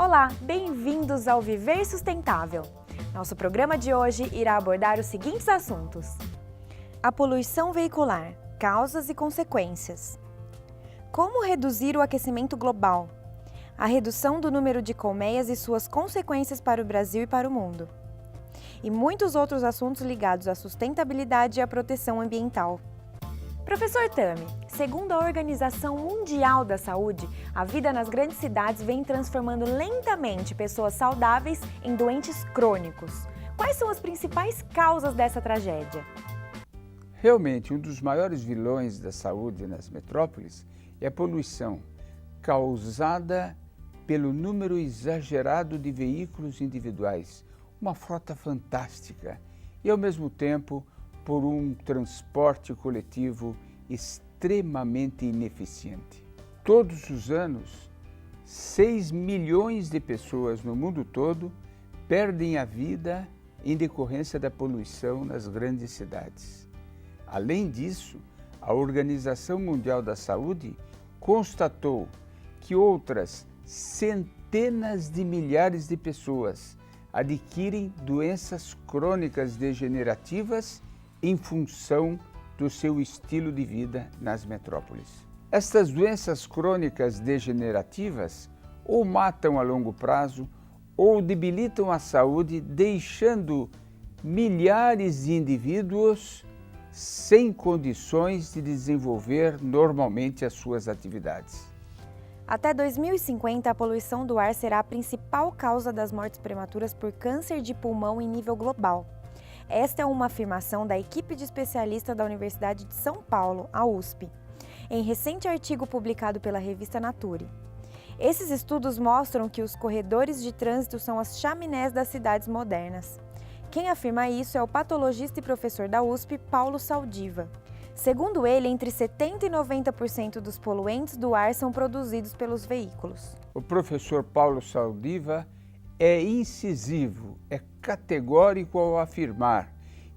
Olá, bem-vindos ao Viver Sustentável. Nosso programa de hoje irá abordar os seguintes assuntos: a poluição veicular, causas e consequências. Como reduzir o aquecimento global? A redução do número de colmeias e suas consequências para o Brasil e para o mundo. E muitos outros assuntos ligados à sustentabilidade e à proteção ambiental. Professor Tami, segundo a Organização Mundial da Saúde, a vida nas grandes cidades vem transformando lentamente pessoas saudáveis em doentes crônicos. Quais são as principais causas dessa tragédia? Realmente, um dos maiores vilões da saúde nas metrópoles é a poluição, causada pelo número exagerado de veículos individuais, uma frota fantástica, e ao mesmo tempo por um transporte coletivo extremamente ineficiente. Todos os anos, 6 milhões de pessoas no mundo todo perdem a vida em decorrência da poluição nas grandes cidades. Além disso, a Organização Mundial da Saúde constatou que outras centenas de milhares de pessoas adquirem doenças crônicas degenerativas em função do seu estilo de vida nas metrópoles. Estas doenças crônicas degenerativas ou matam a longo prazo ou debilitam a saúde, deixando milhares de indivíduos sem condições de desenvolver normalmente as suas atividades. Até 2050, a poluição do ar será a principal causa das mortes prematuras por câncer de pulmão em nível global. Esta é uma afirmação da equipe de especialistas da Universidade de São Paulo, a USP, em recente artigo publicado pela revista Nature. Esses estudos mostram que os corredores de trânsito são as chaminés das cidades modernas. Quem afirma isso é o patologista e professor da USP, Paulo Saldiva. Segundo ele, entre 70% e 90% dos poluentes do ar são produzidos pelos veículos. O professor Paulo Saldiva é incisivo, é categórico ao afirmar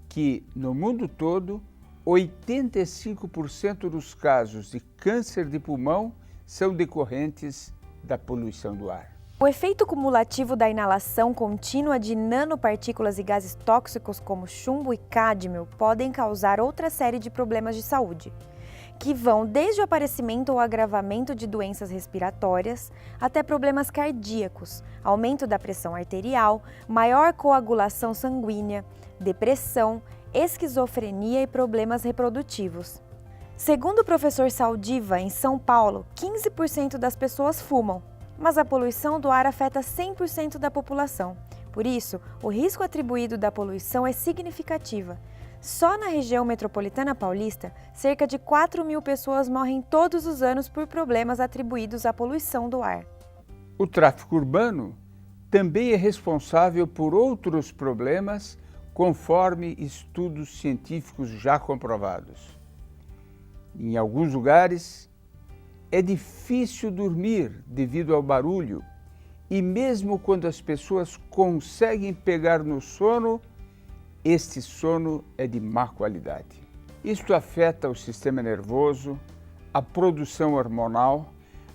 que, no mundo todo, 85% dos casos de câncer de pulmão são decorrentes da poluição do ar. O efeito cumulativo da inalação contínua de nanopartículas e gases tóxicos como chumbo e cádmio podem causar outra série de problemas de saúde, que vão desde o aparecimento ou agravamento de doenças respiratórias até problemas cardíacos, aumento da pressão arterial, maior coagulação sanguínea, depressão, esquizofrenia e problemas reprodutivos. Segundo o professor Saldiva, em São Paulo, 15% das pessoas fumam, mas a poluição do ar afeta 100% da população. Por isso, o risco atribuído da poluição é significativa. Só na região metropolitana paulista, cerca de 4 mil pessoas morrem todos os anos por problemas atribuídos à poluição do ar. O tráfego urbano também é responsável por outros problemas, conforme estudos científicos já comprovados. Em alguns lugares, é difícil dormir devido ao barulho, e mesmo quando as pessoas conseguem pegar no sono, este sono é de má qualidade. Isto afeta o sistema nervoso, a produção hormonal,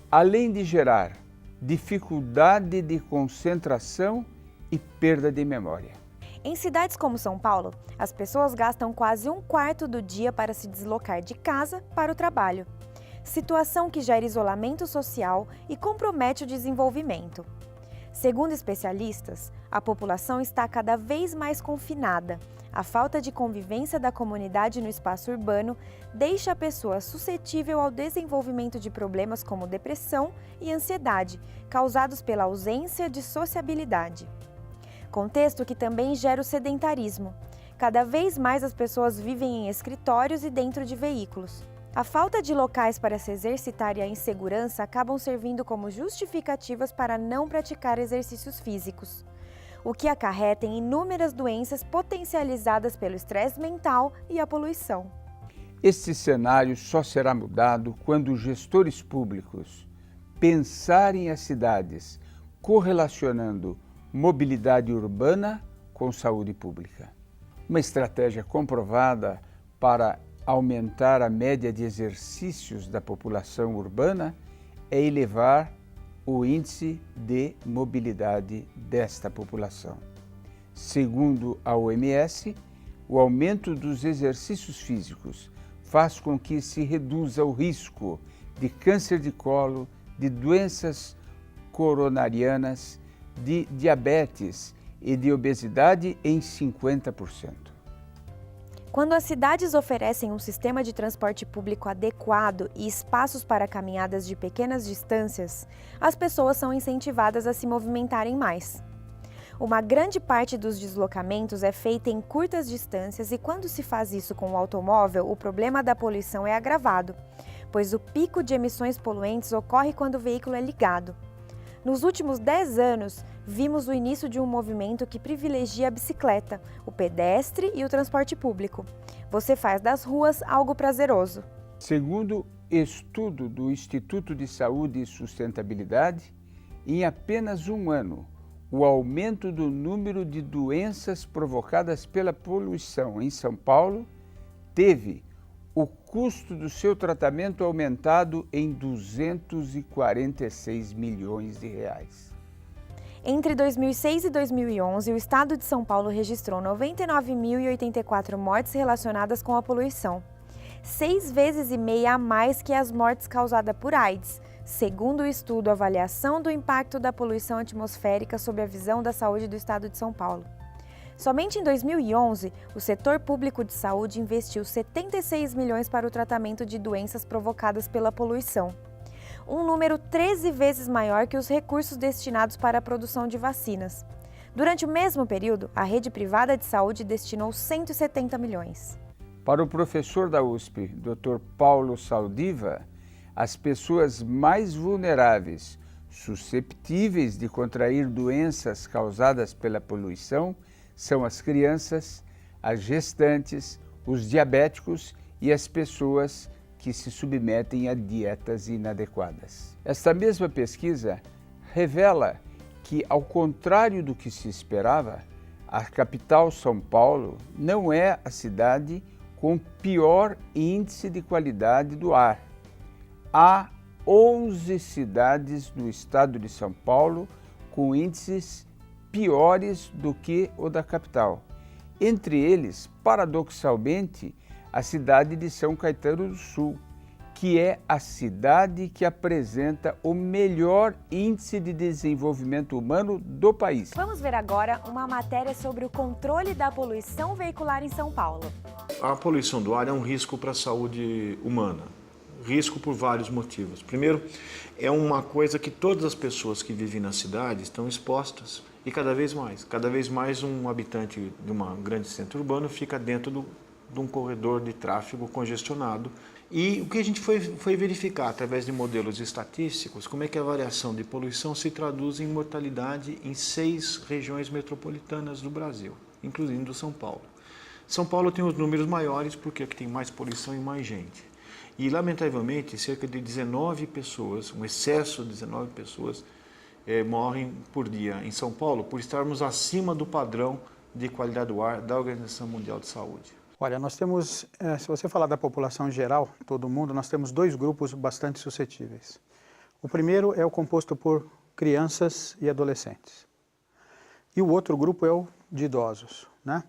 além de gerar dificuldade de concentração e perda de memória. Em cidades como São Paulo, as pessoas gastam quase um quarto do dia para se deslocar de casa para o trabalho, situação que gera isolamento social e compromete o desenvolvimento. Segundo especialistas, a população está cada vez mais confinada. A falta de convivência da comunidade no espaço urbano deixa a pessoa suscetível ao desenvolvimento de problemas como depressão e ansiedade, causados pela ausência de sociabilidade. Contexto que também gera o sedentarismo. Cada vez mais as pessoas vivem em escritórios e dentro de veículos. A falta de locais para se exercitar e a insegurança acabam servindo como justificativas para não praticar exercícios físicos, o que acarreta em inúmeras doenças potencializadas pelo estresse mental e a poluição. Este cenário só será mudado quando os gestores públicos pensarem as cidades correlacionando mobilidade urbana com saúde pública. Uma estratégia comprovada para aumentar a média de exercícios da população urbana é elevar o índice de mobilidade desta população. Segundo a OMS, o aumento dos exercícios físicos faz com que se reduza o risco de câncer de colo, de doenças coronarianas, de diabetes e de obesidade em 50%. Quando as cidades oferecem um sistema de transporte público adequado e espaços para caminhadas de pequenas distâncias, as pessoas são incentivadas a se movimentarem mais. Uma grande parte dos deslocamentos é feita em curtas distâncias e quando se faz isso com o automóvel, o problema da poluição é agravado, pois o pico de emissões poluentes ocorre quando o veículo é ligado. Nos últimos 10 anos, vimos o início de um movimento que privilegia a bicicleta, o pedestre e o transporte público. Você faz das ruas algo prazeroso. Segundo estudo do Instituto de Saúde e Sustentabilidade, em apenas um ano, o aumento do número de doenças provocadas pela poluição em São Paulo teve o custo do seu tratamento aumentado em 246 milhões de reais. Entre 2006 e 2011, o estado de São Paulo registrou 99.084 mortes relacionadas com a poluição, 6,5 vezes a mais que as mortes causadas por AIDS, segundo o estudo Avaliação do Impacto da Poluição Atmosférica sob a Visão da Saúde do Estado de São Paulo. Somente em 2011, o setor público de saúde investiu 76 milhões para o tratamento de doenças provocadas pela poluição, um número 13 vezes maior que os recursos destinados para a produção de vacinas. Durante o mesmo período, a rede privada de saúde destinou 170 milhões. Para o professor da USP, Dr. Paulo Saldiva, as pessoas mais vulneráveis, susceptíveis de contrair doenças causadas pela poluição, são as crianças, as gestantes, os diabéticos e as pessoas que se submetem a dietas inadequadas. Esta mesma pesquisa revela que, ao contrário do que se esperava, a capital São Paulo não é a cidade com pior índice de qualidade do ar. Há 11 cidades do estado de São Paulo com índices piores do que o da capital. Entre eles, paradoxalmente, a cidade de São Caetano do Sul, que é a cidade que apresenta o melhor índice de desenvolvimento humano do país. Vamos ver agora uma matéria sobre o controle da poluição veicular em São Paulo. A poluição do ar é um risco para a saúde humana. Risco por vários motivos. Primeiro, é uma coisa que todas as pessoas que vivem na cidade estão expostas. E cada vez mais um habitante de um grande centro urbano fica dentro de um corredor de tráfego congestionado. E o que a gente foi verificar através de modelos estatísticos, como é que a variação de poluição se traduz em mortalidade em 6 regiões metropolitanas do Brasil, incluindo São Paulo. São Paulo tem os números maiores porque aqui tem mais poluição e mais gente. E, lamentavelmente, cerca de 19 pessoas, um excesso de 19 pessoas, morrem por dia em São Paulo por estarmos acima do padrão de qualidade do ar da Organização Mundial de Saúde. Olha, nós temos, se você falar da população em geral, todo mundo, nós temos 2 grupos bastante suscetíveis. O primeiro é o composto por crianças e adolescentes. E o outro grupo é o de idosos, né?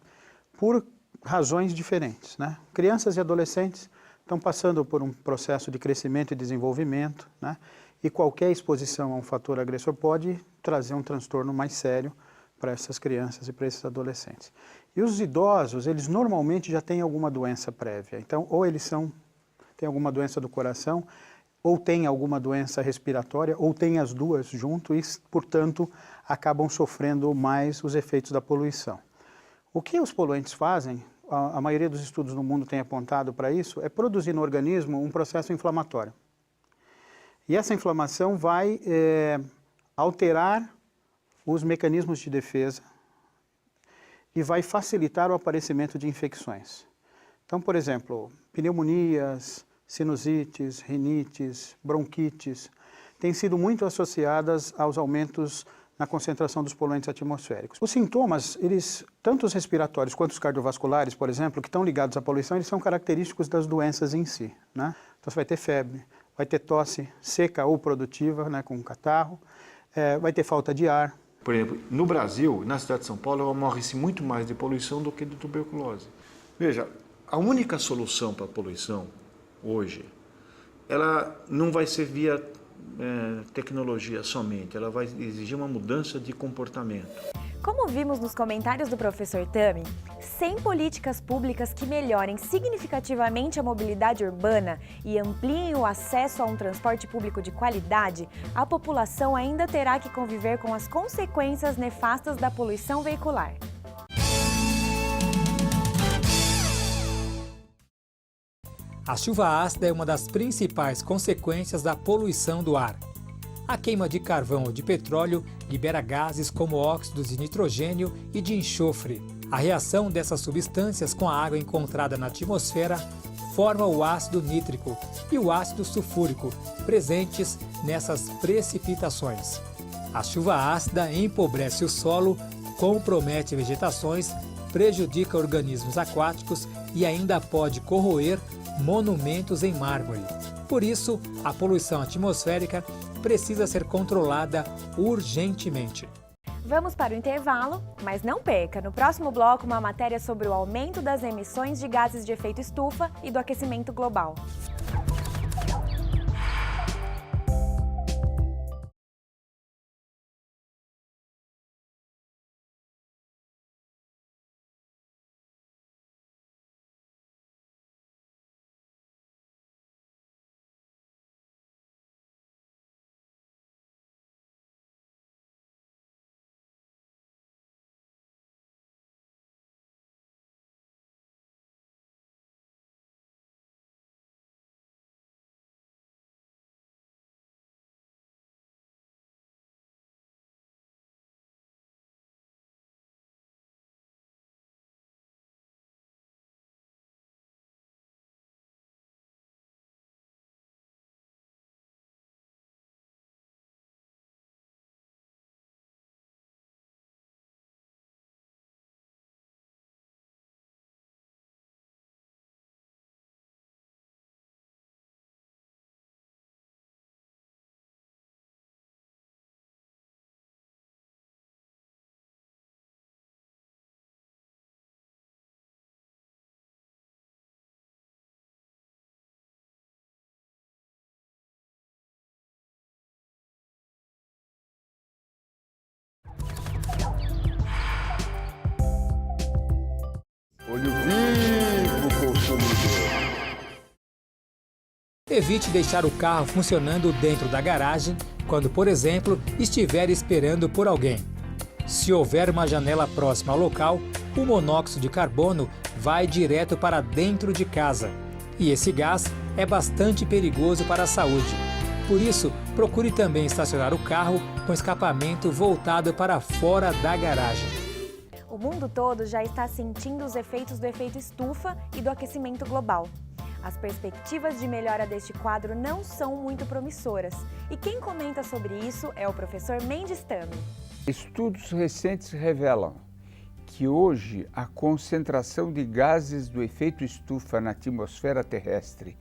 Por razões diferentes, né? Crianças e adolescentes estão passando por um processo de crescimento e desenvolvimento, né? E qualquer exposição a um fator agressor pode trazer um transtorno mais sério para essas crianças e para esses adolescentes. E os idosos, eles normalmente já têm alguma doença prévia. Então, ou eles têm alguma doença do coração, ou têm alguma doença respiratória, ou têm as duas junto e, portanto, acabam sofrendo mais os efeitos da poluição. O que os poluentes fazem, a maioria dos estudos no mundo tem apontado para isso, é produzir no organismo um processo inflamatório. E essa inflamação vai alterar os mecanismos de defesa e vai facilitar o aparecimento de infecções. Então, por exemplo, pneumonias, sinusites, rinites, bronquites, têm sido muito associadas aos aumentos na concentração dos poluentes atmosféricos. Os sintomas, tanto os respiratórios quanto os cardiovasculares, por exemplo, que estão ligados à poluição, eles são característicos das doenças em si, né? Então você vai ter febre, vai ter tosse seca ou produtiva, né, com catarro, vai ter falta de ar. Por exemplo, no Brasil, na cidade de São Paulo, morre-se muito mais de poluição do que de tuberculose. Veja, a única solução para a poluição hoje, ela não vai ser via tecnologia somente, ela vai exigir uma mudança de comportamento. Como vimos nos comentários do professor Tami, sem políticas públicas que melhorem significativamente a mobilidade urbana e ampliem o acesso a um transporte público de qualidade, a população ainda terá que conviver com as consequências nefastas da poluição veicular. A chuva ácida é uma das principais consequências da poluição do ar. A queima de carvão ou de petróleo libera gases como óxidos de nitrogênio e de enxofre. A reação dessas substâncias com a água encontrada na atmosfera forma o ácido nítrico e o ácido sulfúrico, presentes nessas precipitações. A chuva ácida empobrece o solo, compromete vegetações, prejudica organismos aquáticos e ainda pode corroer monumentos em mármore. Por isso, a poluição atmosférica precisa ser controlada urgentemente. Vamos para o intervalo, mas não perca, no próximo bloco, uma matéria sobre o aumento das emissões de gases de efeito estufa e do aquecimento global. Olho vivo, consumidor. Evite deixar o carro funcionando dentro da garagem quando, por exemplo, estiver esperando por alguém. Se houver uma janela próxima ao local, o monóxido de carbono vai direto para dentro de casa. E esse gás é bastante perigoso para a saúde. Por isso, procure também estacionar o carro com escapamento voltado para fora da garagem. O mundo todo já está sentindo os efeitos do efeito estufa e do aquecimento global. As perspectivas de melhora deste quadro não são muito promissoras. E quem comenta sobre isso é o professor Mendes Tami. Estudos recentes revelam que hoje a concentração de gases do efeito estufa na atmosfera terrestre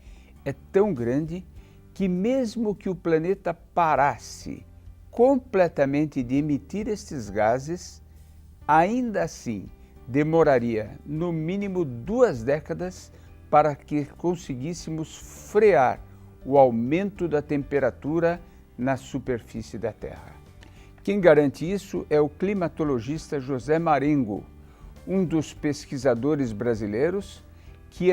é tão grande que mesmo que o planeta parasse completamente de emitir estes gases, ainda assim demoraria no mínimo 2 décadas para que conseguíssemos frear o aumento da temperatura na superfície da Terra. Quem garante isso é o climatologista José Marengo, um dos pesquisadores brasileiros que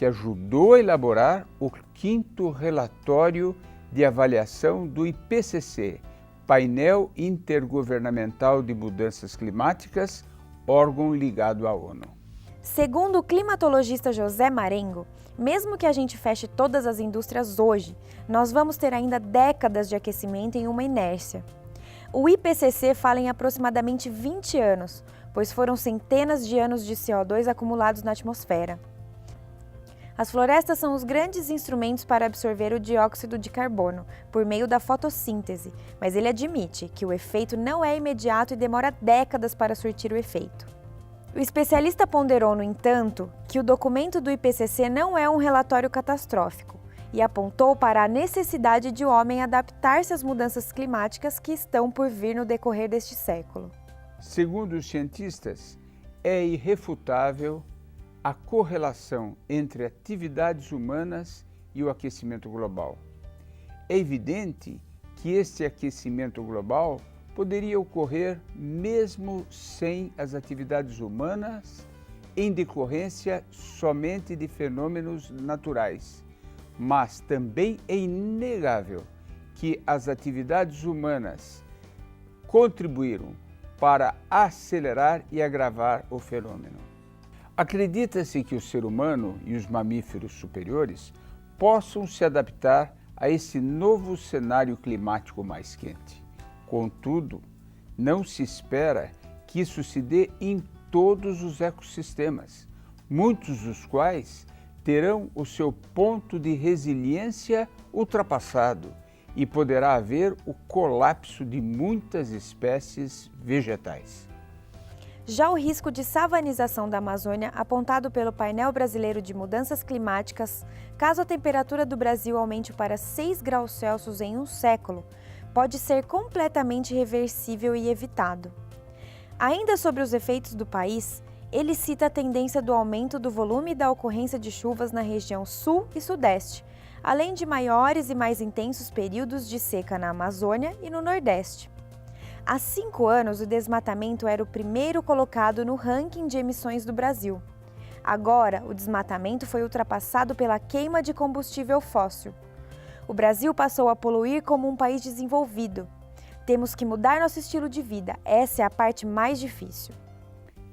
ajudou a elaborar o 5º relatório de avaliação do IPCC, Painel Intergovernamental de Mudanças Climáticas, órgão ligado à ONU. Segundo o climatologista José Marengo, mesmo que a gente feche todas as indústrias hoje, nós vamos ter ainda décadas de aquecimento em uma inércia. O IPCC fala em aproximadamente 20 anos, pois foram centenas de anos de CO2 acumulados na atmosfera. As florestas são os grandes instrumentos para absorver o dióxido de carbono, por meio da fotossíntese, mas ele admite que o efeito não é imediato e demora décadas para surtir o efeito. O especialista ponderou, no entanto, que o documento do IPCC não é um relatório catastrófico. e apontou para a necessidade de o homem adaptar-se às mudanças climáticas que estão por vir no decorrer deste século. Segundo os cientistas, é irrefutável a correlação entre atividades humanas e o aquecimento global. É evidente que este aquecimento global poderia ocorrer mesmo sem as atividades humanas, em decorrência somente de fenômenos naturais. Mas também é inegável que as atividades humanas contribuíram para acelerar e agravar o fenômeno. Acredita-se que o ser humano e os mamíferos superiores possam se adaptar a esse novo cenário climático mais quente. Contudo, não se espera que isso se dê em todos os ecossistemas, muitos dos quais terão o seu ponto de resiliência ultrapassado e poderá haver o colapso de muitas espécies vegetais. Já o risco de savanização da Amazônia, apontado pelo Painel Brasileiro de Mudanças Climáticas, caso a temperatura do Brasil aumente para 6 graus Celsius em um século, pode ser completamente reversível e evitado. Ainda sobre os efeitos do país, ele cita a tendência do aumento do volume e da ocorrência de chuvas na região sul e sudeste, além de maiores e mais intensos períodos de seca na Amazônia e no Nordeste. Há 5 anos, o desmatamento era o primeiro colocado no ranking de emissões do Brasil. Agora, o desmatamento foi ultrapassado pela queima de combustível fóssil. O Brasil passou a poluir como um país desenvolvido. Temos que mudar nosso estilo de vida, essa é a parte mais difícil.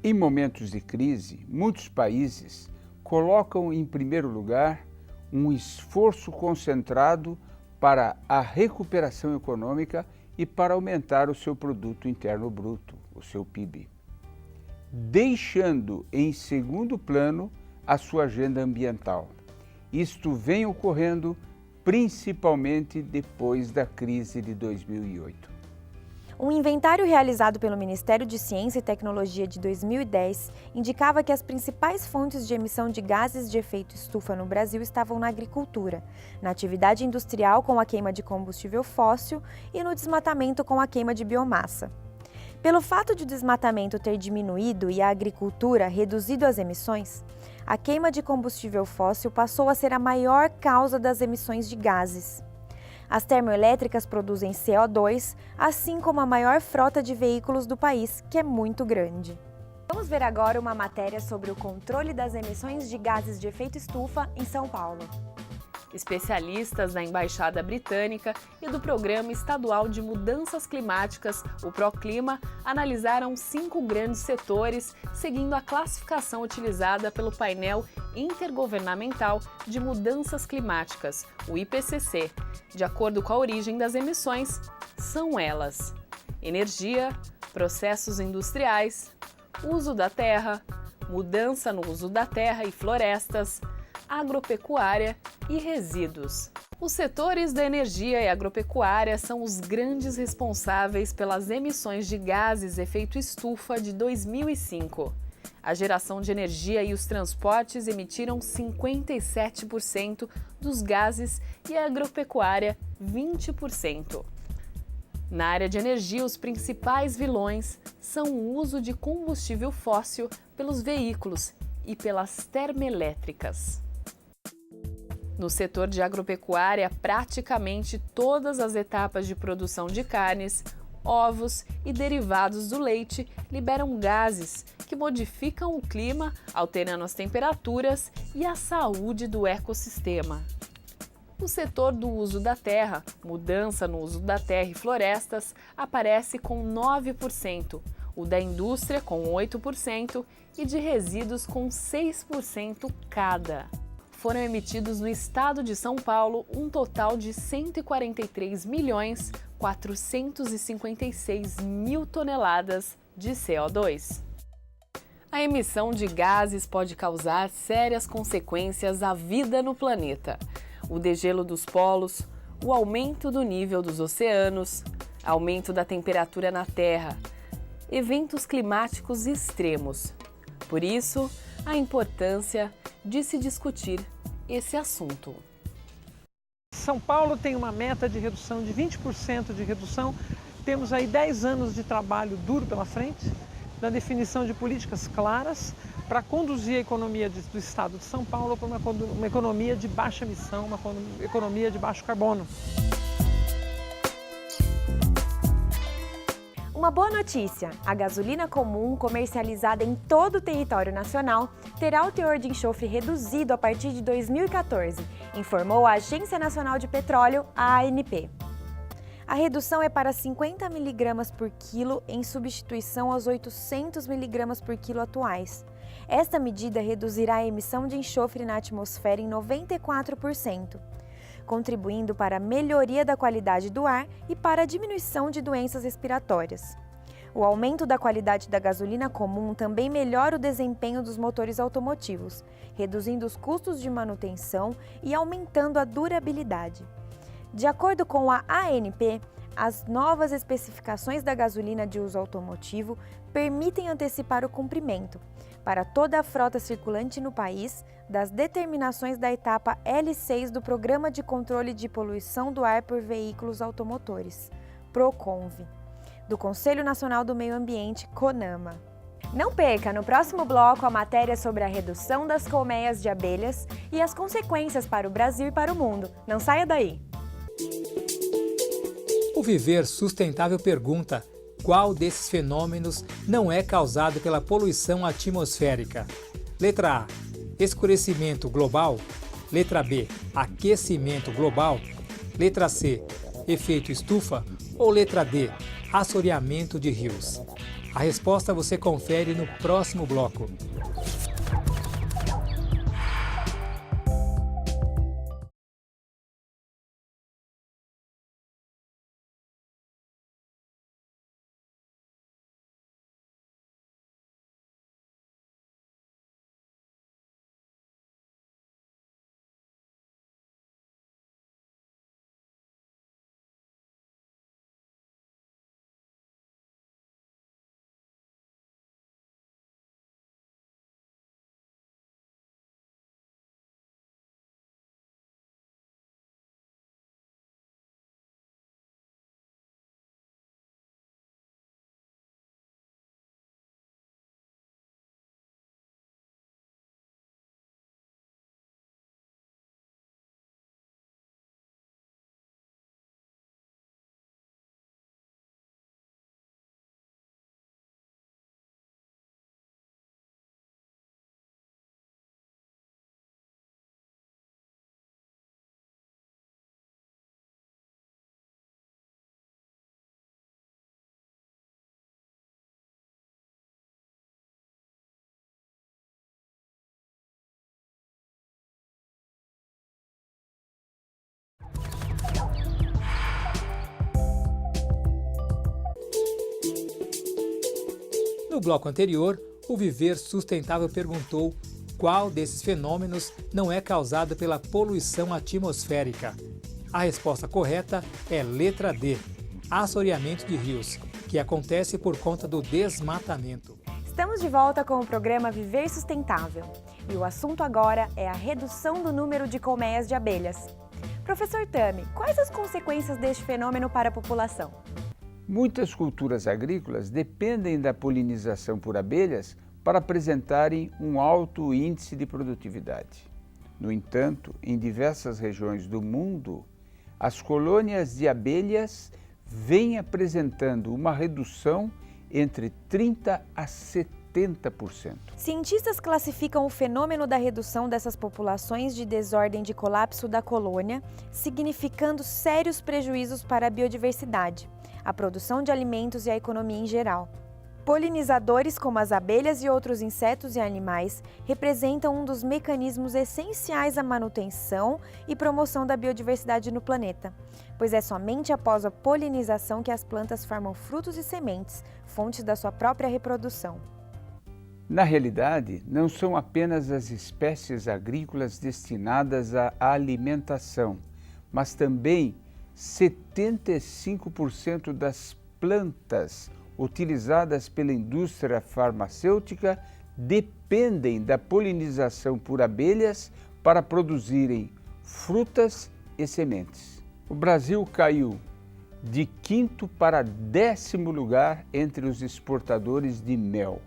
Em momentos de crise, muitos países colocam em primeiro lugar um esforço concentrado para a recuperação econômica e para aumentar o seu produto interno bruto, o seu PIB, deixando em segundo plano a sua agenda ambiental. Isto vem ocorrendo principalmente depois da crise de 2008. Um inventário realizado pelo Ministério de Ciência e Tecnologia de 2010 indicava que as principais fontes de emissão de gases de efeito estufa no Brasil estavam na agricultura, na atividade industrial com a queima de combustível fóssil e no desmatamento com a queima de biomassa. Pelo fato de o desmatamento ter diminuído e a agricultura reduzido as emissões, a queima de combustível fóssil passou a ser a maior causa das emissões de gases. As termoelétricas produzem CO2, assim como a maior frota de veículos do país, que é muito grande. Vamos ver agora uma matéria sobre o controle das emissões de gases de efeito estufa em São Paulo. Especialistas da Embaixada Britânica e do Programa Estadual de Mudanças Climáticas, o Proclima, analisaram 5 grandes setores, seguindo a classificação utilizada pelo Painel Intergovernamental de Mudanças Climáticas, o IPCC. De acordo com a origem das emissões, são elas: energia, processos industriais, uso da terra, mudança no uso da terra e florestas, agropecuária e resíduos. Os setores da energia e agropecuária são os grandes responsáveis pelas emissões de gases efeito estufa de 2005. A geração de energia e os transportes emitiram 57% dos gases e a agropecuária 20%. Na área de energia, os principais vilões são o uso de combustível fóssil pelos veículos e pelas termoelétricas. No setor de agropecuária, praticamente todas as etapas de produção de carnes, ovos e derivados do leite liberam gases que modificam o clima, alterando as temperaturas e a saúde do ecossistema. O setor do uso da terra, mudança no uso da terra e florestas, aparece com 9%, o da indústria com 8% e de resíduos com 6% cada. Foram emitidos no estado de São Paulo um total de 143.456.000 toneladas de CO2. A emissão de gases pode causar sérias consequências à vida no planeta. O degelo dos polos, o aumento do nível dos oceanos, aumento da temperatura na Terra, eventos climáticos extremos. Por isso, a importância de se discutir esse assunto. São Paulo tem uma meta de redução de 20% de redução. Temos aí 10 anos de trabalho duro pela frente, da definição de políticas claras para conduzir a economia do estado de São Paulo para uma economia de baixa emissão, uma economia de baixo carbono. Uma boa notícia: a gasolina comum, comercializada em todo o território nacional, terá o teor de enxofre reduzido a partir de 2014, informou a Agência Nacional de Petróleo, a ANP. A redução é para 50 mg por quilo em substituição aos 800 mg por quilo atuais. Esta medida reduzirá a emissão de enxofre na atmosfera em 94%. Contribuindo para a melhoria da qualidade do ar e para a diminuição de doenças respiratórias. O aumento da qualidade da gasolina comum também melhora o desempenho dos motores automotivos, reduzindo os custos de manutenção e aumentando a durabilidade. De acordo com a ANP, as novas especificações da gasolina de uso automotivo permitem antecipar o cumprimento, para toda a frota circulante no país, das determinações da etapa L6 do Programa de Controle de Poluição do Ar por Veículos Automotores, PROCONV, do Conselho Nacional do Meio Ambiente, CONAMA. Não perca no próximo bloco a matéria sobre a redução das colmeias de abelhas e as consequências para o Brasil e para o mundo. Não saia daí! O Viver Sustentável pergunta: qual desses fenômenos não é causado pela poluição atmosférica? Letra A: escurecimento global. Letra B: aquecimento global. Letra C: efeito estufa. Ou letra D: assoreamento de rios? A resposta você confere no próximo bloco. No bloco anterior, o Viver Sustentável perguntou qual desses fenômenos não é causado pela poluição atmosférica. A resposta correta é letra D, assoreamento de rios, que acontece por conta do desmatamento. Estamos de volta com o programa Viver Sustentável. E o assunto agora é a redução do número de colmeias de abelhas. Professor Tami, quais as consequências deste fenômeno para a população? Muitas culturas agrícolas dependem da polinização por abelhas para apresentarem um alto índice de produtividade. No entanto, em diversas regiões do mundo, as colônias de abelhas vêm apresentando uma redução entre 30% a 70%. Cientistas classificam o fenômeno da redução dessas populações de desordem de colapso da colônia, significando sérios prejuízos para a biodiversidade, a produção de alimentos e a economia em geral. Polinizadores como as abelhas e outros insetos e animais representam um dos mecanismos essenciais à manutenção e promoção da biodiversidade no planeta, pois é somente após a polinização que as plantas formam frutos e sementes, fontes da sua própria reprodução. Na realidade, não são apenas as espécies agrícolas destinadas à alimentação, mas também 75% das plantas utilizadas pela indústria farmacêutica dependem da polinização por abelhas para produzirem frutas e sementes. O Brasil caiu de 5º para 10º lugar entre os exportadores de mel.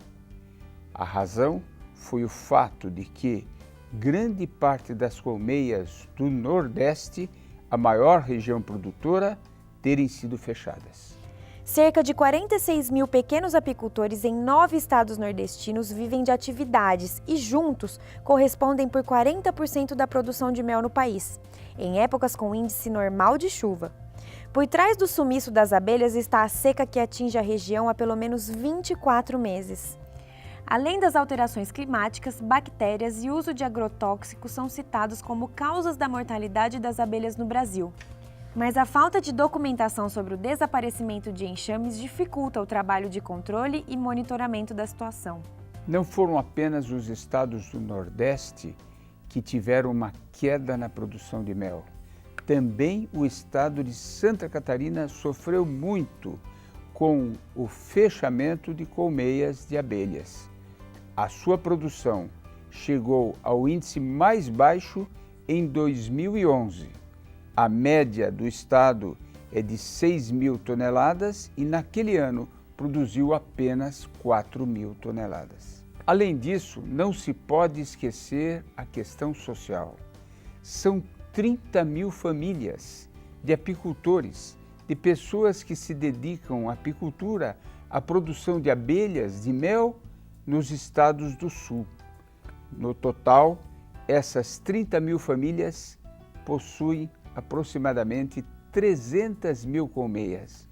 A razão foi o fato de que grande parte das colmeias do Nordeste, a maior região produtora, terem sido fechadas. Cerca de 46 mil pequenos apicultores em 9 estados nordestinos vivem de atividades e, juntos, correspondem por 40% da produção de mel no país, em épocas com índice normal de chuva. Por trás do sumiço das abelhas está a seca que atinge a região há pelo menos 24 meses. Além das alterações climáticas, bactérias e uso de agrotóxicos são citados como causas da mortalidade das abelhas no Brasil. Mas a falta de documentação sobre o desaparecimento de enxames dificulta o trabalho de controle e monitoramento da situação. Não foram apenas os estados do Nordeste que tiveram uma queda na produção de mel. Também o estado de Santa Catarina sofreu muito com o fechamento de colmeias de abelhas. A sua produção chegou ao índice mais baixo em 2011. A média do estado é de 6 mil toneladas e naquele ano produziu apenas 4 mil toneladas. Além disso, não se pode esquecer a questão social. São 30 mil famílias de apicultores, de pessoas que se dedicam à apicultura, à produção de abelhas, de mel, nos estados do Sul. No total, essas 30 mil famílias possuem aproximadamente 300 mil colmeias,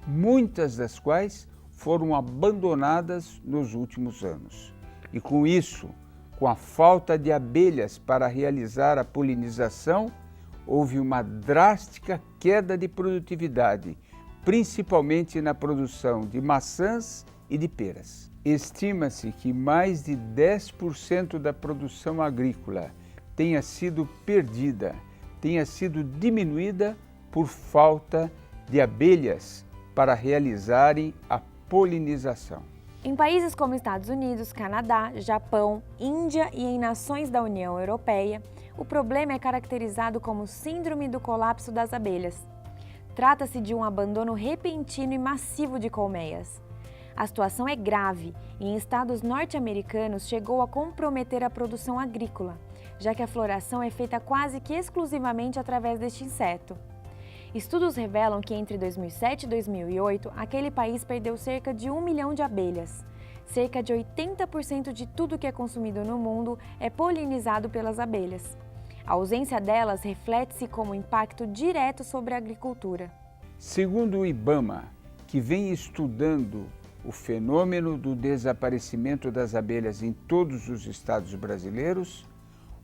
muitas das quais foram abandonadas nos últimos anos. E com isso, com a falta de abelhas para realizar a polinização, houve uma drástica queda de produtividade, principalmente na produção de maçãs e de peras. Estima-se que mais de 10% da produção agrícola tenha sido perdida, tenha sido diminuída por falta de abelhas para realizarem a polinização. Em países como Estados Unidos, Canadá, Japão, Índia e em nações da União Europeia, o problema é caracterizado como síndrome do colapso das abelhas. Trata-se de um abandono repentino e massivo de colmeias. A situação é grave e em estados norte-americanos chegou a comprometer a produção agrícola, já que a floração é feita quase que exclusivamente através deste inseto. Estudos revelam que entre 2007 e 2008, aquele país perdeu cerca de 1 milhão de abelhas. Cerca de 80% de tudo que é consumido no mundo é polinizado pelas abelhas. A ausência delas reflete-se como impacto direto sobre a agricultura. Segundo o IBAMA, que vem estudando o fenômeno do desaparecimento das abelhas em todos os estados brasileiros,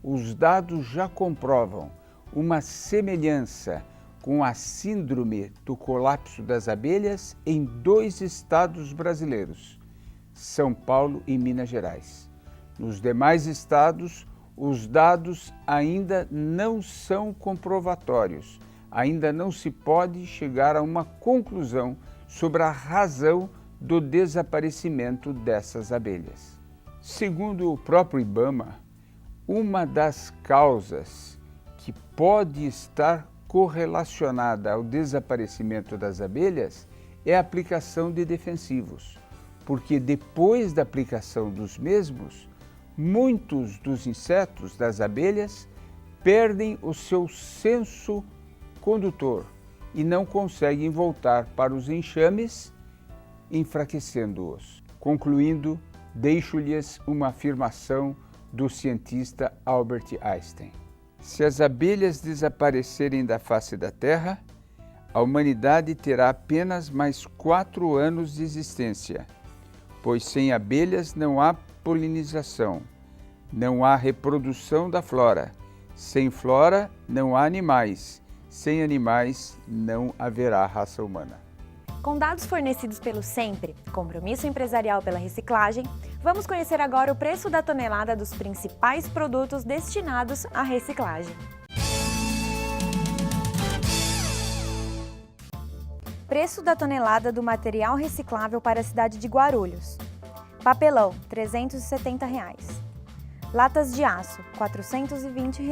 os dados já comprovam uma semelhança com a síndrome do colapso das abelhas em 2 estados brasileiros, São Paulo e Minas Gerais. Nos demais estados, os dados ainda não são comprovatórios, ainda não se pode chegar a uma conclusão sobre a razão do desaparecimento dessas abelhas. Segundo o próprio IBAMA, uma das causas que pode estar correlacionada ao desaparecimento das abelhas é a aplicação de defensivos, porque depois da aplicação dos mesmos, muitos dos insetos das abelhas perdem o seu senso condutor e não conseguem voltar para os enxames, enfraquecendo-os. Concluindo, deixo-lhes uma afirmação do cientista Albert Einstein. Se as abelhas desaparecerem da face da Terra, a humanidade terá apenas mais 4 anos de existência, pois sem abelhas não há polinização, não há reprodução da flora, sem flora não há animais, sem animais não haverá raça humana. Com dados fornecidos pelo SEMPRE, Compromisso Empresarial pela Reciclagem, vamos conhecer agora o preço da tonelada dos principais produtos destinados à reciclagem. Preço da tonelada do material reciclável para a cidade de Guarulhos. Papelão, R$ 370. Latas de aço, R$ 420.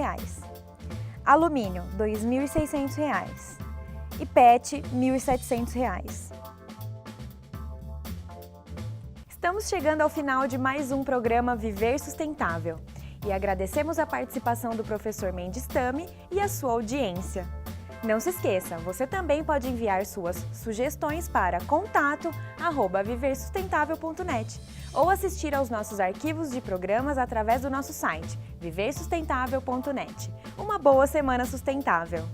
Alumínio, R$ 2.600. E PET, R$ 1.700. Estamos chegando ao final de mais um programa Viver Sustentável. E agradecemos a participação do professor Mendes Tami e a sua audiência. Não se esqueça, você também pode enviar suas sugestões para contato@viversustentável.net ou assistir aos nossos arquivos de programas através do nosso site, viversustentável.net. Uma boa semana sustentável!